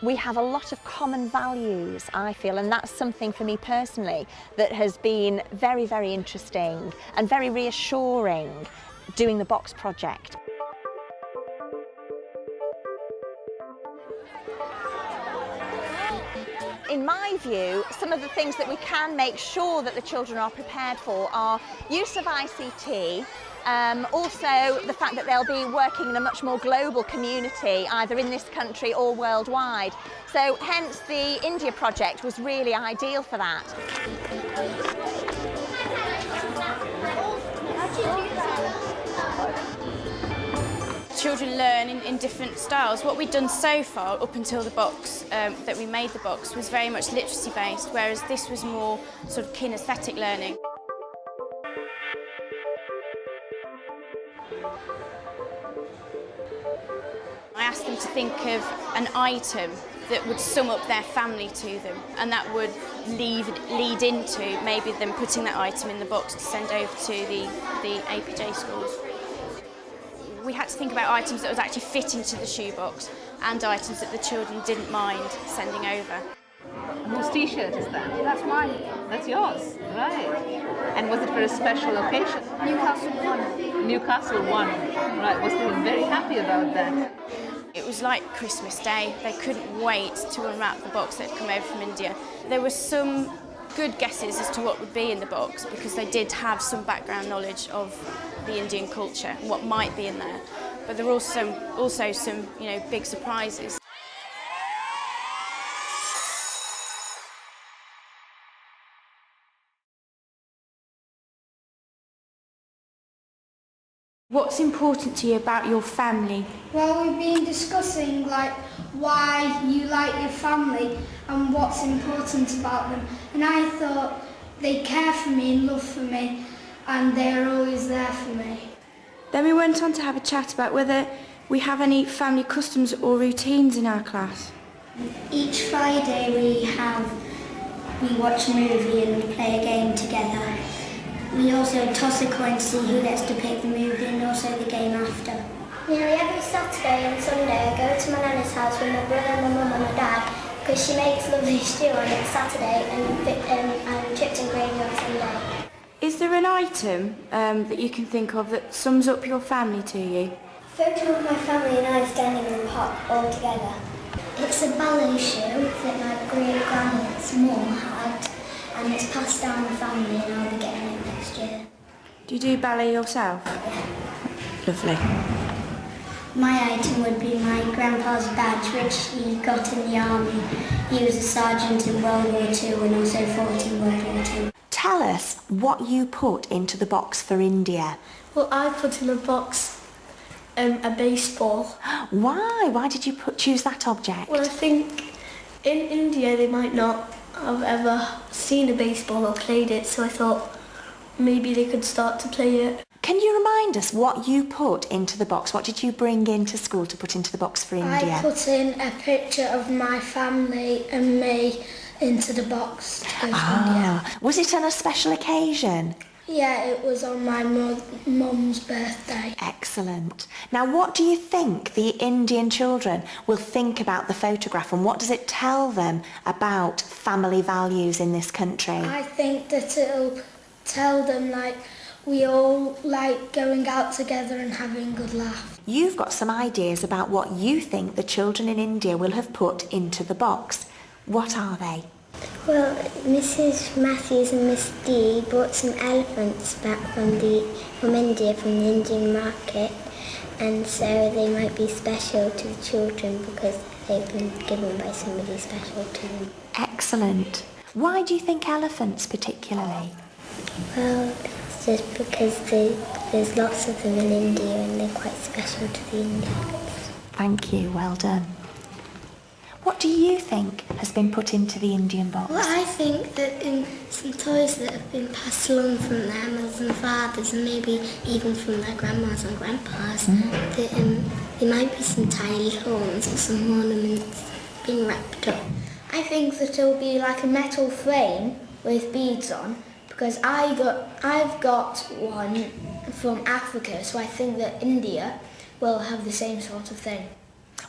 We have a lot of common values, I feel, and that's something for me personally that has been very, very interesting and very reassuring doing the box project. In my view, some of the things that we can make sure that the children are prepared for are use of ICT, also the fact that they'll be working in a much more global community, either in this country or worldwide. So hence the India project was really ideal for that. Children learn in different styles. What we'd done so far, up until the box, that we made the box, was very much literacy based, whereas this was more sort of kinesthetic learning. I asked them to think of an item that would sum up their family to them, and that would lead into maybe them putting that item in the box to send over to the APJ schools. We had to think about items that would actually fit into the shoebox and items that the children didn't mind sending over. Whose t-shirt is that? That's mine. That's yours, right. And was it for a special occasion? Newcastle won. Newcastle won. Right, was they very happy about that? It was like Christmas Day. They couldn't wait to unwrap the box that had come over from India. There were some good guesses as to what would be in the box because they did have some background knowledge of the Indian culture and what might be in there. But there were also some, big surprises. What's important to you about your family? Well, we've been discussing why you like your family and what's important about them. And I thought they care for me and love for me and they're always there for me. Then we went on to have a chat about whether we have any family customs or routines in our class. Each Friday we watch a movie and we play a game together. We also toss a coin to see who gets to pick the movie and also the game after. Nearly every Saturday and Sunday I go to my nanny's house with my brother, my mum and my dad because she makes lovely stew on Saturday and chips and gravy on Sunday. Is there an item that you can think of that sums up your family to you? A photo of my family and I standing in the park all together. It's a ballet shoe that my great-grandmother's mum had and it's passed down the family and I'll be getting it next year. Do you do ballet yourself? Lovely. My item would be my grandpa's badge, which he got in the army. He was a sergeant in World War II and also fought in World War II. Tell us what you put into the box for India. Well, I put in a box a baseball. Why? Why did you choose that object? Well, I think in India they might not have ever seen a baseball or played it, so I thought maybe they could start to play it. Can you remind us what you put into the box? What did you bring into school to put into the box for India? I put in a picture of my family and me into the box to go to India. Was it on a special occasion? Yeah, it was on my mum's birthday. Excellent. Now, what do you think the Indian children will think about the photograph and what does it tell them about family values in this country? I think that it'll tell them we all like going out together and having a good laugh. You've got some ideas about what you think the children in India will have put into the box. What are they? Well, Mrs. Matthews and Miss D brought some elephants back from India, from the Indian market, and so they might be special to the children because they've been given by somebody special to them. Excellent. Why do you think elephants particularly? Well, it's just because there's lots of them in India and they're quite special to the Indians. Thank you, well done. What do you think has been put into the Indian box? Well, I think that in some toys that have been passed along from their mothers and fathers and maybe even from their grandmas and grandpas, that there might be some tiny horns or some ornaments being wrapped up. I think that it'll be like a metal frame with beads on, because I've got one from Africa, so I think that India will have the same sort of thing.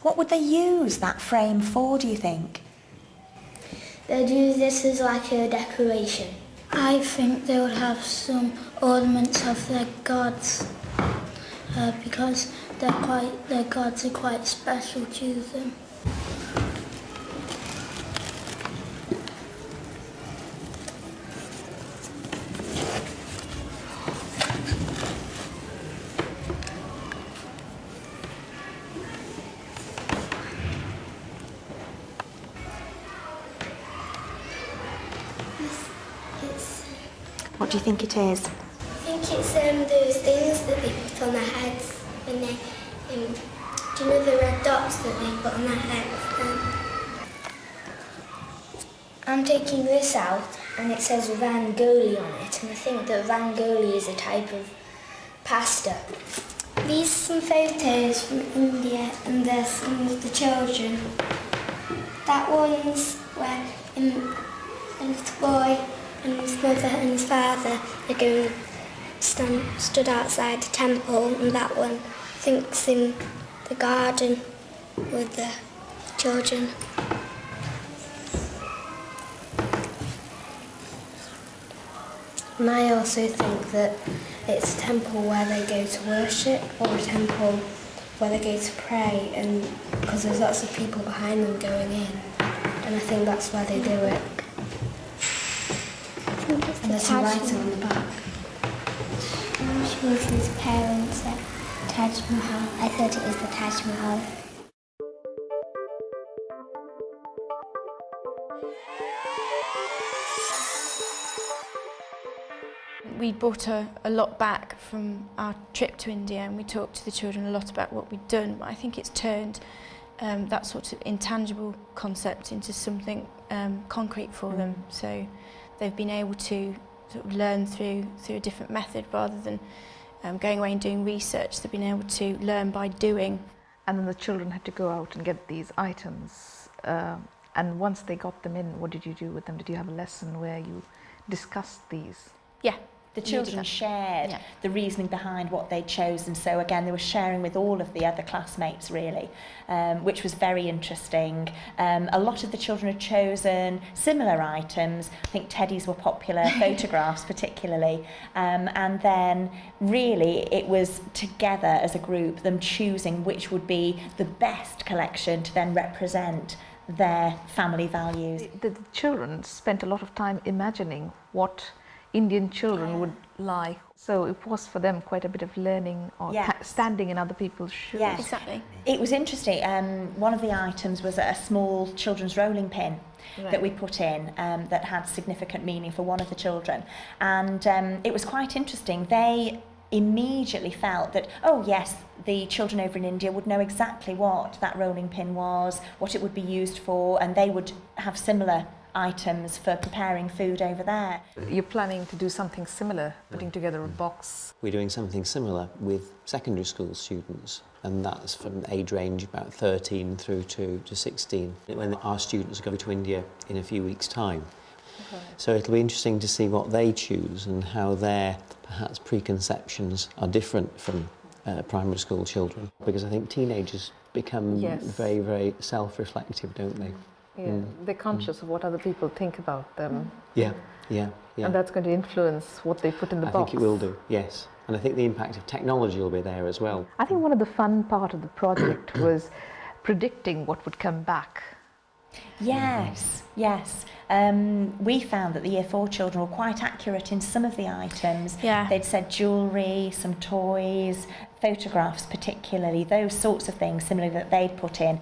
What would they use that frame for, do you think? They'd use this as like a decoration. I think they would have some ornaments of their gods because their gods are quite special to them. What do you think it is? I think it's those things that they put on their heads when they, do you know the red dots that they put on their heads? I'm taking this out and it says rangoli on it, and I think that rangoli is a type of pasta. These are some photos from India and there's some of the children. That one's where a little boy and his mother and his father are stood outside the temple, and that one I think's in the garden with the children. And I also think that it's a temple where they go to worship, or a temple where they go to pray, and because there's lots of people behind them going in, and I think that's where they do it. And there's a writing on the back. I'm sure it's his parents at Taj Mahal. I thought it was the Taj Mahal. We brought a lot back from our trip to India, and we talked to the children a lot about what we'd done, but I think it's turned that sort of intangible concept into something concrete for them. So they've been able to sort of learn through a different method rather than going away and doing research. They've been able to learn by doing. And then the children had to go out and get these items. And once they got them in, what did you do with them? Did you have a lesson where you discussed these? Yeah. The children shared the reasoning behind what they'd chosen. So again, they were sharing with all of the other classmates really, which was very interesting. A lot of the children had chosen similar items. I think teddies were popular, photographs particularly. And then really it was together as a group, them choosing which would be the best collection to then represent their family values. The children spent a lot of time imagining what Indian children would like. So it was for them quite a bit of learning or standing in other people's shoes. Yes. Exactly. It was interesting. One of the items was a small children's rolling pin that we put in that had significant meaning for one of the children. And it was quite interesting. They immediately felt that, oh yes, the children over in India would know exactly what that rolling pin was, what it would be used for, and they would have similar items for preparing food over there. You're planning to do something similar, putting together a box. We're doing something similar with secondary school students, and that's from age range about 13 through to 16, when our students go to India in a few weeks' time. Okay. So it'll be interesting to see what they choose and how their perhaps preconceptions are different from primary school children, because I think teenagers become very, very self-reflective, don't they? Yeah, they're conscious of what other people think about them. Yeah. And that's going to influence what they put in the box. I think it will do, yes. And I think the impact of technology will be there as well. I think one of the fun part of the project was predicting what would come back. Yes. We found that the Year 4 children were quite accurate in some of the items. Yeah. They'd said jewellery, some toys, photographs particularly, those sorts of things similarly that they'd put in.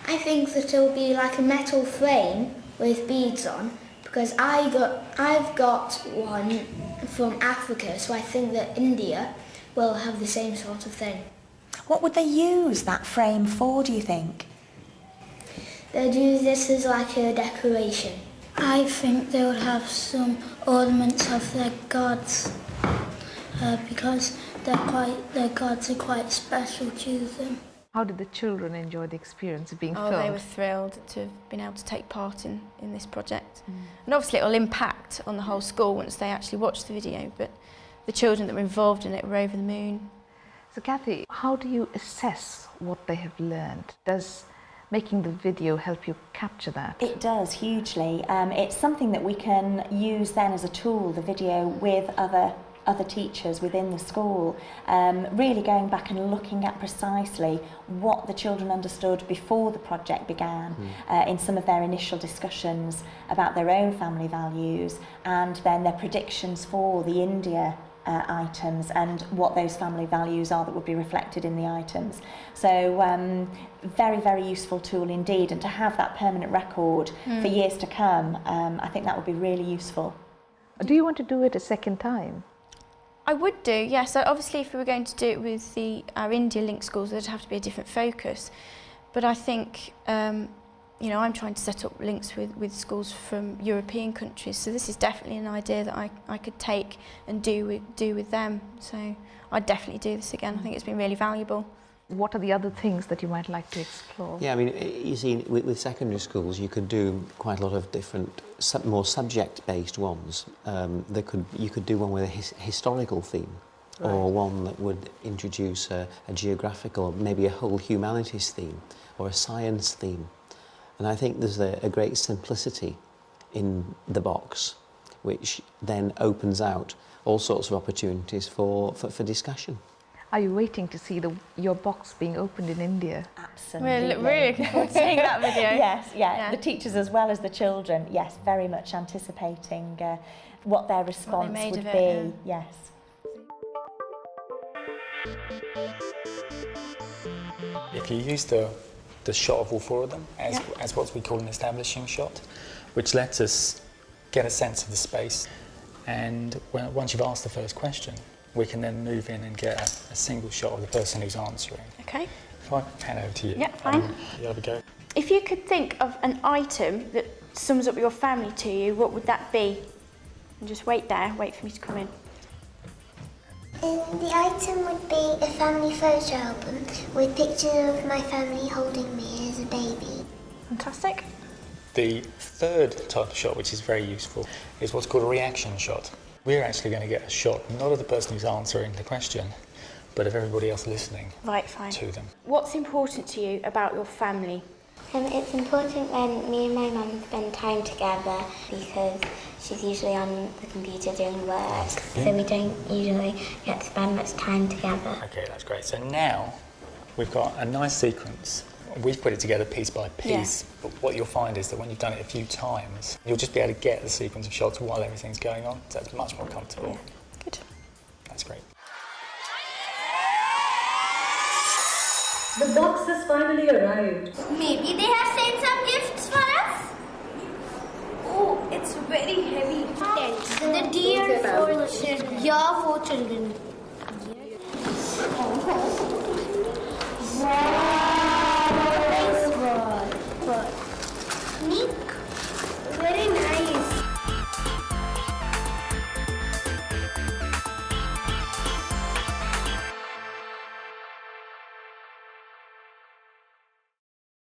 I think that it'll be like a metal frame with beads on, because I've got one from Africa, so I think that India will have the same sort of thing. What would they use that frame for, do you think? They'd use this as like a decoration. I think they would have some ornaments of their gods because their gods are quite special to them. How did the children enjoy the experience of being filmed? Oh, they were thrilled to have been able to take part in this project. And obviously it'll impact on the whole school once they actually watch the video, but the children that were involved in it were over the moon. So Cathy, how do you assess what they have learned? Does making the video help you capture that? It does, hugely. It's something that we can use then as a tool, the video, with other teachers within the school, really going back and looking at precisely what the children understood before the project began, in some of their initial discussions about their own family values, and then their predictions for the India items and what those family values are that would be reflected in the items. So very, very useful tool indeed, and to have that permanent record for years to come, I think that would be really useful. Do you want to do it a second time? I would do, yes. So obviously if we were going to do it with our India linked schools, there'd have to be a different focus. But I think, you know, I'm trying to set up links with schools from European countries, so this is definitely an idea that I could take and do with them. So I'd definitely do this again. I think it's been really valuable. What are the other things that you might like to explore? Yeah, I mean, you see, with secondary schools, you could do quite a lot of different, more subject-based ones. You could do one with a historical theme, right, or one that would introduce a geographical, maybe a whole humanities theme, or a science theme. And I think there's a great simplicity in the box, which then opens out all sorts of opportunities for discussion. Are you waiting to see your box being opened in India? Absolutely. We're really looking forward to seeing that video. Yes, yeah, the teachers as well as the children, yes, very much anticipating what their response would be, yes. If you use the shot of all four of them as what we call an establishing shot, which lets us get a sense of the space, and once you've asked the first question, we can then move in and get a single shot of the person who's answering. Okay. If I hand over to you. Yeah, fine. There we go. If you could think of an item that sums up your family to you, what would that be? And just wait there, wait for me to come in. The item would be a family photo album with pictures of my family holding me as a baby. Fantastic. The third type of shot, which is very useful, is what's called a reaction shot. We're actually going to get a shot not of the person who's answering the question, but of everybody else listening to them. What's important to you about your family? It's important when me and my mum spend time together, because she's usually on the computer doing work, so we don't usually get to spend much time together. Okay, that's great. So now we've got a nice sequence. We've put it together piece by piece, but what you'll find is that when you've done it a few times, you'll just be able to get the sequence of shots while everything's going on, so it's much more comfortable. Yeah. Good. That's great. The box has finally arrived. Maybe they have sent some gifts for us? Oh, it's very heavy. The dear four children. Your four children. Nick.